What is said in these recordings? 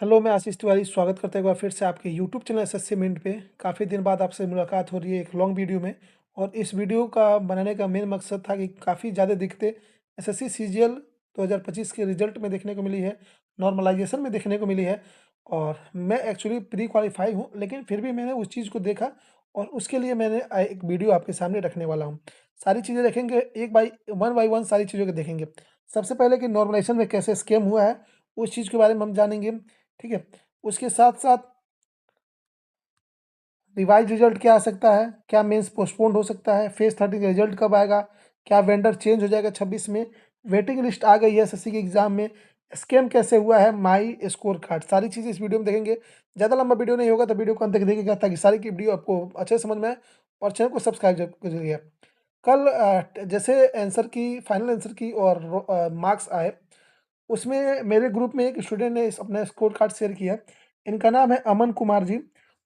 Hello, मैं आशीष तिवारी स्वागत करता हूँ एक बार फिर से आपके यूट्यूब चैनल एसएससी मिनट पे। काफ़ी दिन बाद आपसे मुलाकात हो रही है एक लॉन्ग वीडियो में। और इस वीडियो का बनाने का मेन मकसद था कि काफ़ी ज़्यादा दिक्कतें एसएससी सीजीएल 2025 के रिजल्ट में देखने को मिली है, नॉर्मलाइजेशन में देखने को मिली है। और मैं एक्चुअली प्री क्वालिफाई हूँ, लेकिन फिर भी मैंने उस चीज़ को देखा और उसके लिए मैंने एक वीडियो आपके सामने रखने वाला हूँ। सारी चीज़ें देखेंगे, एक बाई वन सारी चीज़ों को देखेंगे। सबसे पहले कि नॉर्मलाइजेशन में कैसे स्कैम हुआ है, उस चीज़ के बारे में हम जानेंगे। ठीक है? उसके साथ-साथ रिवाइज़ रिज़ल्ट क्या आ सकता है? क्या मेंस पोस्टपोन्ड हो सकता है? फेज़ 30 का रिज़ल्ट कब आएगा? क्या वेंडर चेंज हो जाएगा 26 में? वेटिंग लिस्ट आ गई है एसएससी के एग्ज़ाम में। स्कैम कैसे हुआ है? माई स्कोर कार्ड, सारी चीज़ें इस वीडियो में देखेंगे। ज़्यादा लंबा वीडियो नहीं होगा तो वीडियो को अंत तक देखिएगा ताकि सारी की वीडियो आपको अच्छे से समझ में आए और चैनल को सब्सक्राइब ज़रूर करिएगा। कल जैसे आंसर की फाइनल आंसर की और मार्क्स आए, उसमें मेरे ग्रुप में एक स्टूडेंट ने अपना स्कोर कार्ड शेयर किया। इनका नाम है अमन कुमार जी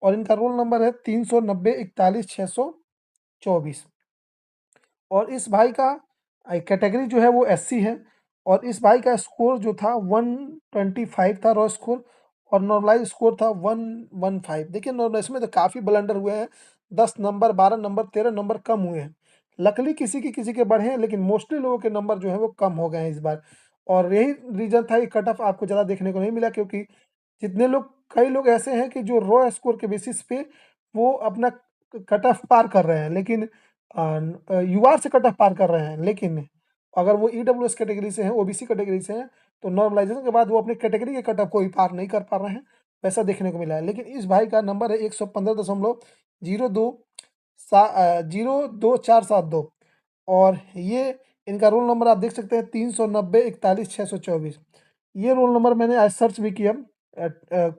और इनका रोल नंबर है 390 41 624। और इस भाई का कैटेगरी जो है वो एससी है। और इस भाई का स्कोर जो था 125 था रॉ स्कोर, और नॉर्मलाइज स्कोर था 115। देखिए नॉर्मलाइज में तो काफ़ी ब्लंडर हुए हैं, 10 नंबर 12 नंबर 13 नंबर कम हुए हैं। लकली किसी के बढ़े हैं, लेकिन मोस्टली लोगों के नंबर जो है वो कम हो गए हैं इस बार। और यही रीज़न था कि कट ऑफ आपको ज़्यादा देखने को नहीं मिला, क्योंकि जितने लोग कई लोग ऐसे हैं कि जो रॉ स्कोर के बेसिस पे वो अपना कट ऑफ पार कर रहे हैं, लेकिन यूआर से कट ऑफ पार कर रहे हैं। लेकिन अगर वो ईडब्ल्यूएस कैटेगरी से हैं, ओबीसी कैटेगरी से हैं, तो नॉर्मलाइजेशन के बाद वो अपने कैटेगरी के कट ऑफ को भी पार नहीं कर पा रहे हैं, वैसा देखने को मिला है। लेकिन इस भाई का नंबर है 115.02 और ये इनका रोल नंबर आप देख सकते हैं 390 41 624। ये रोल नंबर मैंने आज सर्च भी किया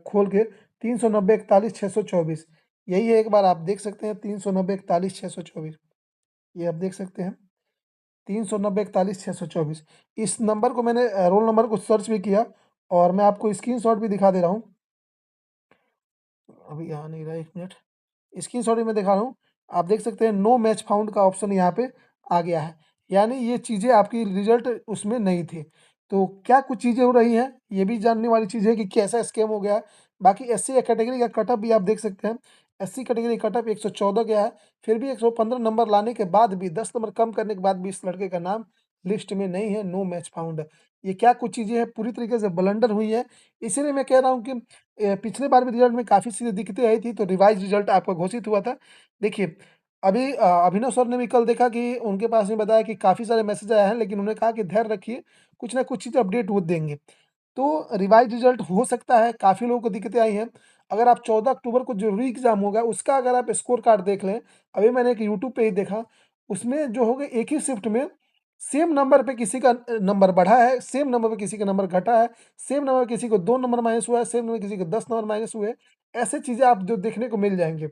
खोल के, 390 41 624। यही है, एक बार आप देख सकते हैं 390 41 624। ये आप देख सकते हैं 390 41 624। इस नंबर को मैंने रोल नंबर को सर्च भी किया और मैं आपको स्क्रीनशॉट भी दिखा दे रहा हूँ। अभी आ नहीं रहा, 1 मिनट। स्क्रीनशॉट भी मैं दिखा रहा हूँ। आप देख सकते हैं नो मैच फाउंड का ऑप्शन यहाँ पे आ गया है, यानी ये चीज़ें आपकी रिजल्ट उसमें नहीं थी। तो क्या कुछ चीज़ें हो रही हैं, ये भी जानने वाली चीज़ है कि कैसा स्कैम हो गया है। बाकी एससी कैटेगरी का कट ऑफ भी आप देख सकते हैं। एससी कैटेगरी कट ऑफ 114 गया है, फिर भी 115 नंबर लाने के बाद भी 10 नंबर कम करने के बाद भी इस लड़के का नाम लिस्ट में नहीं है, नो मैच फाउंड है। ये क्या कुछ चीज़ें हैं, पूरी तरीके से ब्लंडर हुई है। इसीलिए मैं कह रहा हूँ कि पिछले बार भी रिजल्ट में काफ़ी चीज़ें दिक्कतें आई थी, तो रिवाइज़ रिजल्ट आपका घोषित हुआ था। देखिए, अभी अभिनव सर ने भी कल देखा कि उनके पास में बताया कि काफ़ी सारे मैसेज आए हैं, लेकिन उन्होंने कहा कि धैर्य रखिए, कुछ ना कुछ चीज़ अपडेट वो देंगे। तो रिवाइज़ रिजल्ट हो सकता है, काफ़ी लोगों को दिक्कतें आई हैं। अगर आप 14 अक्टूबर को जो री एग्ज़ाम होगा, उसका अगर आप स्कोर कार्ड देख लें, अभी मैंने एक यूट्यूब पे ही देखा, उसमें जो होगा एक ही शिफ्ट में सेम नंबर पे किसी का नंबर बढ़ा है, सेम नंबर पे किसी का नंबर घटा है, सेम नंबर पे किसी को 2 नंबर माइनस हुआ है, सेम नंबर किसी को 10 नंबर माइनस हुए हैं। ऐसे चीज़ें आप जो देखने को मिल जाएँगे।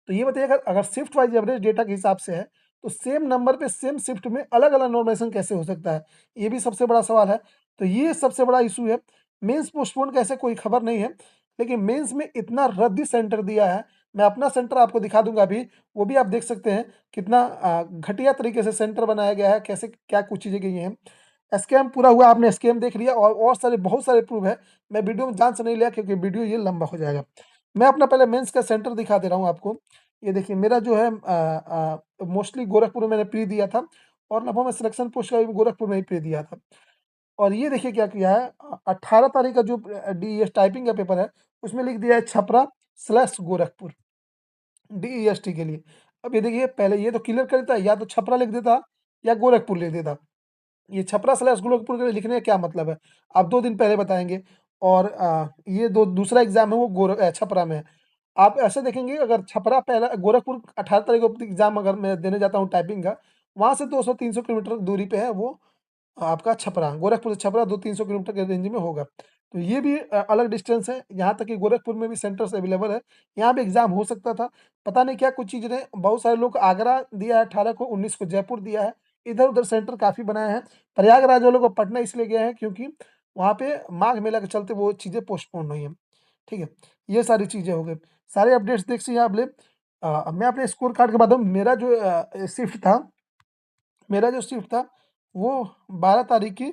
तो ये बताइए, अगर अगर शिफ्ट वाइज़ एवरेज डेटा के हिसाब से है, तो सेम नंबर पे सेम शिफ्ट में अलग-अलग नॉर्मलाइज़ेशन कैसे हो सकता है? ये भी सबसे बड़ा सवाल है। तो ये सबसे बड़ा इश्यू है। मेंस पोस्टपोन का ऐसे कोई खबर नहीं है, लेकिन मेंस में इतना रद्दी सेंटर दिया है, मैं अपना सेंटर आपको दिखा दूँगा अभी, वो भी आप देख सकते हैं कितना घटिया तरीके से सेंटर बनाया गया है, कैसे क्या कुछ चीज़ें की हैं। स्कैम पूरा हुआ, आपने स्कैम देख लिया और सारे बहुत सारे प्रूफ है। मैं वीडियो में जान से नहीं लिया क्योंकि वीडियो ये लंबा हो जाएगा। मैं अपना पहले मेंस का सेंटर दिखा दे रहा हूँ आपको। ये देखिए, मेरा जो है मोस्टली गोरखपुर में मैंने प्री दिया था और लगभग मैं सिलेक्शन पोस्ट का भी गोरखपुर में ही प्री दिया था। और ये देखिए क्या किया है, 18 तारीख का जो डीईएस टाइपिंग का पेपर है, उसमें लिख दिया है छपरा/गोरखपुर डीईएसटी के लिए। अब ये देखिए, पहले ये तो क्लियर कर देता, या तो छपरा लिख देता या गोरखपुर लिख देता। ये छपरा/गोरखपुर के लिखने का क्या मतलब है? आप 2 दिन पहले बताएँगे। और ये दो दूसरा एग्ज़ाम है वो छपरा में है। आप ऐसे देखेंगे, अगर छपरा पहला गोरखपुर 18 तारीख को एग्ज़ाम अगर मैं देने जाता हूँ टाइपिंग का, वहाँ से 200-300 किलोमीटर दूरी पे है वो आपका छपरा। गोरखपुर से छपरा 200-300 किलोमीटर के रेंज में होगा। तो ये भी अलग डिस्टेंस है, यहाँ तक कि गोरखपुर में भी सेंटर्स अवेलेबल है। यहाँ भी एग्ज़ाम हो सकता था। पता नहीं क्या कुछ चीज़ें, बहुत सारे लोग को आगरा दिया है 18 को, 19 को जयपुर दिया है। इधर-उधर सेंटर काफ़ी बनाए हैं। प्रयागराज वालों को पटना इसलिए गए हैं क्योंकि वहाँ पे माघ मेला के चलते वो चीज़ें पोस्टपोन हुई हैं। ठीक है? ये सारी चीज़ें हो गई। सारे अपडेट्स देखिए आप ले। मैं अपने स्कोर कार्ड के बताऊँ, मेरा जो शिफ्ट था वो 12 तारीख की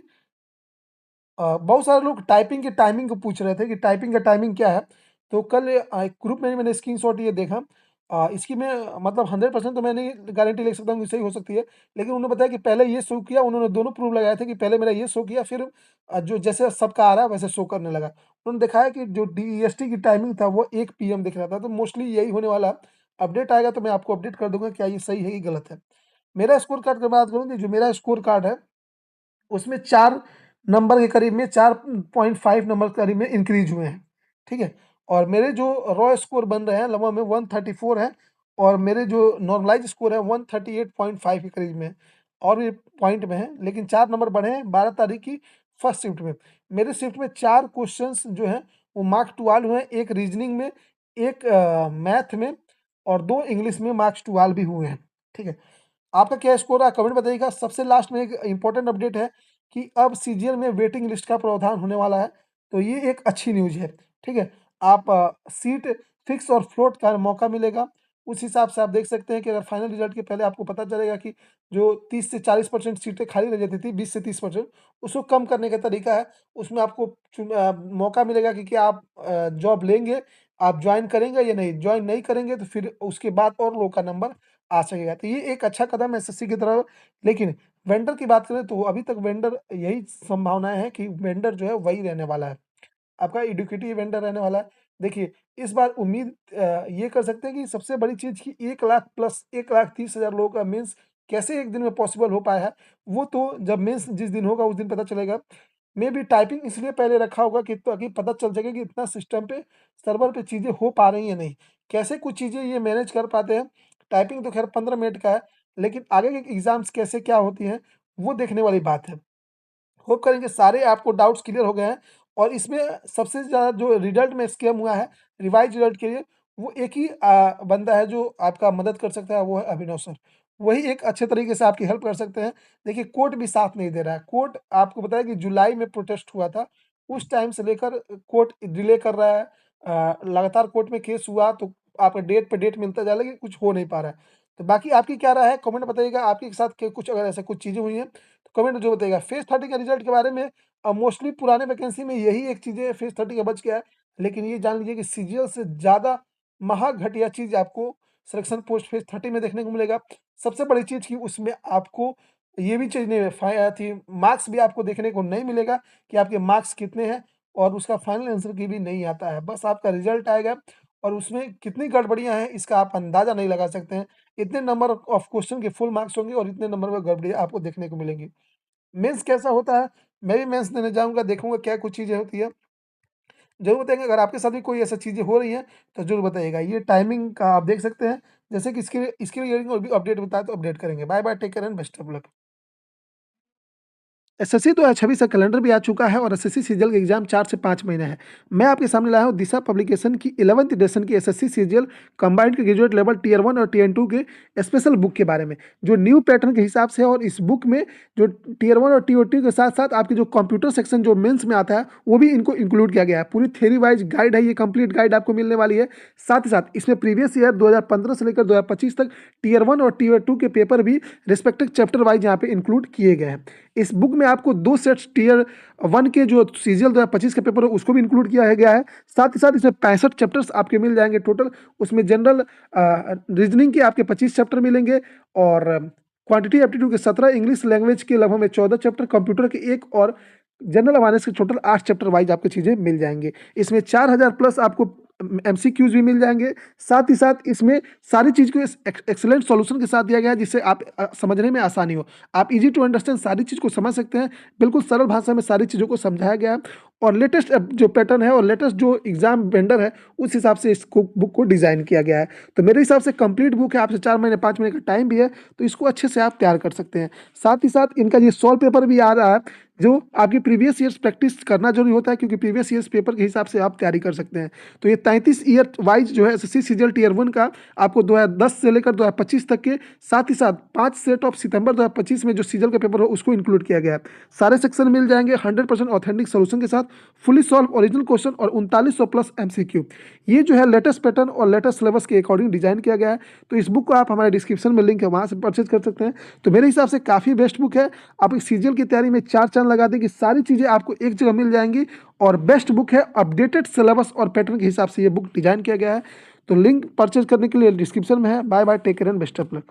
बहुत सारे लोग टाइपिंग की टाइमिंग को पूछ रहे थे कि टाइपिंग का टाइमिंग क्या है? तो कल एक ग्रुप में मैंने स्क्रीनशॉट ये देखा। इसकी मैं मतलब 100% तो मैं नहीं गारंटी ले सकता हूँ कि सही हो सकती है। लेकिन उन्होंने बताया कि पहले ये शो किया, उन्होंने दोनों प्रूफ लगाए थे कि पहले मेरा ये शो किया, फिर जो जैसे सबका आ रहा है वैसे शो करने लगा। उन्होंने दिखाया कि जो डीईएसटी की टाइमिंग था वो 1 पीएम दिख रहा था, तो मोस्टली यही होने वाला है। अपडेट आएगा तो मैं आपको अपडेट कर दूँगा क्या ये सही है कि गलत है। मेरा स्कोर कार्ड की बात करूँ कि जो मेरा स्कोर कार्ड है उसमें 4 नंबर के करीब में 4.5 नंबर के करीब में इंक्रीज़ हुए हैं, ठीक है? और मेरे जो रॉ स्कोर बन रहे हैं लगभग में 134 है और मेरे जो नॉर्मलाइज़ स्कोर है 138.5 के करीब में है और भी पॉइंट में है, लेकिन 4 नंबर बढ़े हैं 12 तारीख की फर्स्ट शिफ्ट में। मेरे शिफ्ट में 4 क्वेश्चन्स जो हैं वो मार्क 12 हुए हैं, 1 रीज़निंग में, 1 मैथ में और 2 इंग्लिश में मार्क्स 12 भी हुए हैं, ठीक है? आपका क्या स्कोर रहा कमेंट बताइएगा। सबसे लास्ट में एक इम्पोर्टेंट अपडेट है कि अब सीजीएल में वेटिंग लिस्ट का प्रावधान होने वाला है, तो ये एक अच्छी न्यूज़ है, ठीक है? आप सीट फिक्स और फ्लोट का मौका मिलेगा। उस हिसाब से आप देख सकते हैं कि अगर फाइनल रिजल्ट के पहले आपको पता चलेगा कि जो 30 से 40% सीटें खाली रह जाती थी, 20 से 30%, उसको कम करने का तरीका है। उसमें आपको मौका मिलेगा कि क्या आप जॉब लेंगे, आप जॉइन करेंगे या नहीं? जॉइन नहीं करेंगे तो फिर उसके बाद और लो का नंबर आ सकेगा। तो ये एक अच्छा कदम है एसएससी की तरफ। लेकिन वेंडर की बात करें तो अभी तक वेंडर यही संभावनाएँ हैं कि वेंडर जो है वही रहने वाला है। आपका एडुकेटिव वेंडर रहने वाला है। देखिए, इस बार उम्मीद ये कर सकते हैं कि सबसे बड़ी चीज़ कि 1 लाख प्लस 1,30,000 लोगों का मेंस कैसे एक दिन में पॉसिबल हो पाया है, वो तो जब मेंस जिस दिन होगा उस दिन पता चलेगा। मेबी टाइपिंग इसलिए पहले रखा होगा कि ताकि पता चल सके कि इतना सिस्टम पे, सर्वर पे चीज़ें हो पा रही हैं या नहीं। कैसे कुछ चीज़ें ये मैनेज कर पाते हैं। टाइपिंग तो ख़ैर 15 मिनट का है, लेकिन आगे के एग्ज़ाम्स कैसे क्या होती हैं, वो देखने वाली बात है। होप करेंगे सारे आपको डाउट्स क्लियर हो गए हैं और इसमें सबसे ज़्यादा जो रिजल्ट में स्कैम हुआ है, रिवाइज़ रिजल्ट के लिए, वो एक ही बंदा है जो आपका मदद कर सकता है, वो है अभिनव सर। वही एक अच्छे तरीके से आपकी हेल्प कर सकते हैं। देखिए कोर्ट भी साथ नहीं दे रहा है। कोर्ट आपको बताया कि जुलाई में प्रोटेस्ट हुआ था, उस टाइम से लेकर कोर्ट डिले कर रहा है। लगातार कोर्ट में केस हुआ तो आपका डेट पे डेट मिलता जा रहा है लेकिन कुछ हो नहीं पा रहा है। तो बाकी आपकी क्या राय है कमेंट बताइएगा, आपके साथ के कुछ अगर ऐसा कुछ चीज़ें हुई हैं कमेंट में ज़रूर बताइएगा। फेज़ 30 के रिज़ल्ट के बारे में मोस्टली पुराने वैकेंसी में यही एक चीज़ें फेज़ 30 का बच गया है। लेकिन ये जान लीजिए कि सीजीएल से ज़्यादा महा घटिया चीज़ आपको सिलेक्शन पोस्ट फेज़ 30 में देखने को मिलेगा। सबसे बड़ी चीज़ कि उसमें आपको ये भी चीज़ नहीं थी, मार्क्स भी आपको देखने को नहीं मिलेगा कि आपके मार्क्स कितने हैं और उसका फाइनल आंसर की भी नहीं आता है। बस आपका रिज़ल्ट आएगा और उसमें कितनी गड़बड़ियाँ हैं इसका आप अंदाज़ा नहीं लगा सकते हैं। इतने नंबर ऑफ क्वेश्चन के फुल मार्क्स होंगे और इतने नंबर में गड़बड़ियाँ आपको देखने को मिलेंगी। मेंस कैसा होता है, मैं भी मेंस देने जाऊँगा, देखूँगा क्या कुछ चीज़ें होती हैं। ज़रूर बताएँगे अगर आपके साथ भी कोई ऐसी चीज़ें हो रही हैं, तो ज़रूर बताइएगा। ये टाइमिंग का आप देख सकते हैं, जैसे कि इसके रिगार्डिंग और भी अपडेट बताएँ तो अपडेट करेंगे। Bye bye, take care and best of luck. SSC 2026 का कैलेंडर भी आ चुका है और एसएससी सीजीएल का एग्जाम 4 से 5 महीने है। मैं आपके सामने लाया हूँ दिशा पब्लिकेशन की 11th एडिशन की एसएससी सीजीएल कंबाइंड के ग्रेजुएट लेवल टियर 1 और टियर 2 के स्पेशल बुक के बारे में, जो न्यू पैटर्न के हिसाब से है। और इस बुक में जो टियर 1 और टियर 2 के साथ साथ आपकी जो कंप्यूटर सेक्शन जो मेंस में आता है वो भी इनको इंक्लूड किया गया है। पूरी थ्योरी वाइज गाइड है, ये कंप्लीट गाइड आपको मिलने वाली है। साथ ही साथ इसमें प्रीवियस ईयर 2015 से लेकर 2025 तक टियर 1 और टियर 2 के पेपर भी रिस्पेक्टिव चैप्टर वाइज यहाँ पे इंक्लूड किए गए हैं। इस बुक में आपको 2 सेट्स टियर 1 के जो सीजीएल 2025 का पेपर है उसको भी इंक्लूड किया है गया है। साथ ही साथ इसमें 65 चैप्टर्स आपके मिल जाएँगे टोटल। उसमें जनरल रीजनिंग के आपके 25 चैप्टर मिलेंगे और क्वांटिटी एप्टीट्यूड के 17, इंग्लिश लैंग्वेज के लगभग में 14 चैप्टर, कंप्यूटर के 1 और जनरल अवेयरनेस के टोटल 8 चैप्टर वाइज आपको चीज़ें मिल जाएँगे। इसमें 4000 प्लस आपको एमसीक्यूज़ भी मिल जाएँगे। साथ ही साथ इसमें सारी चीज़ को एक्सीलेंट सॉल्यूशन के साथ दिया गया है जिससे आप समझने में आसानी हो। आप ईज़ी टू अंडरस्टैंड सारी चीज़ को समझ सकते हैं। बिल्कुल सरल भाषा में सारी चीज़ों को समझाया गया है और लेटेस्ट जो पैटर्न है और लेटेस्ट जो एग्ज़ाम वेंडर है उस हिसाब से इसको बुक को डिज़ाइन किया गया है। तो मेरे हिसाब से कंप्लीट बुक है, आपसे 4 महीने 5 महीने का टाइम भी है, तो इसको अच्छे से आप तैयार कर सकते हैं। साथ ही साथ इनका ये सॉल्व पेपर भी आ रहा है, जो आपकी प्रीवियस ईयर्स प्रैक्टिस करना ज़रूरी होता है क्योंकि प्रीवियस ईयर्स पेपर के हिसाब से आप तैयारी कर सकते हैं। तो ये 33 ईयर वाइज जो है एसएससी सीजीएल टियर 1 का आपको 2010 से लेकर 2025 तक के, साथ ही साथ 5 सेट ऑफ सितंबर 2025 में जो सीजीएल का पेपर हो उसको इंक्लूड किया गया है। सारे सेक्शन मिल जाएंगे 100% ऑथेंटिक सोल्यूशन के साथ, फुली सॉल्व ओरिजिनल क्वेश्चन और 3900 प्लस एमसीक्यू। ये जो है लेटेस्ट पैटर्न और लेटेस्ट सिलेबस के अकॉर्डिंग डिजाइन किया गया है। तो इस बुक को आप हमारे डिस्क्रिप्शन में लिंक है वहाँ से परचेज कर सकते हैं। तो मेरे हिसाब से काफ़ी बेस्ट बुक है। आप इस सीजीएल की तैयारी में 4 चांद ध्यान लगा दें कि सारी चीज़ें आपको एक जगह मिल जाएंगी और बेस्ट बुक है, अपडेटेड सिलेबस और पैटर्न के हिसाब से ये बुक डिजाइन किया गया है। तो लिंक परचेज करने के लिए डिस्क्रिप्शन में है। Bye bye, take care and best of luck.